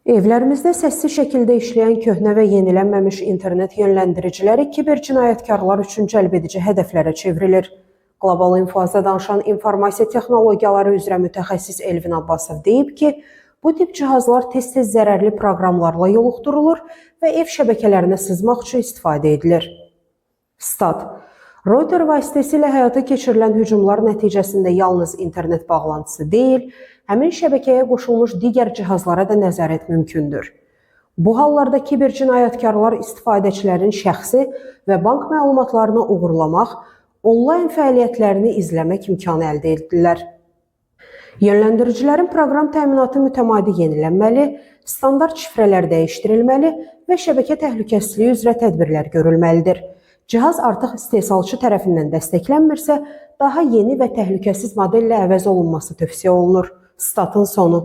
Evlərimizdə səssiz şəkildə işləyən köhnə və yenilənməmiş internet yönləndiriciləri kiber cinayətkarlar üçün cəlbedici hədəflərə çevrilir. Qlobal Info'ya danışan informasiya texnologiyaları üzrə mütəxəssis Elvin Abbasov deyib ki, bu tip cihazlar tez-tez zərərli proqramlarla yoluxdurulur və ev şəbəkələrinə sızmaq üçün istifadə edilir. Stat. Router vasitəsilə həyata keçirilən hücumlar nəticəsində yalnız internet bağlantısı deyil, həmin şəbəkəyə qoşulmuş digər cihazlara da nəzarət mümkündür. Bu hallarda kiber cinayətkarlar istifadəçilərin şəxsi və bank məlumatlarını uğurlamaq, onlayn fəaliyyətlərini izləmək imkanı əldə etdilər. Yönləndiricilərin proqram təminatı mütəmadi yenilənməli, standart şifrələr dəyişdirilməli və şəbəkə təhlükəsizliyi üzrə tədbirlər görülməlidir. Cihaz artıq istehsalçı tərəfindən dəstəklənmirsə, daha yeni və təhlükəsiz modellə əvəz olunması tövsiyə olunur. Statın sonu.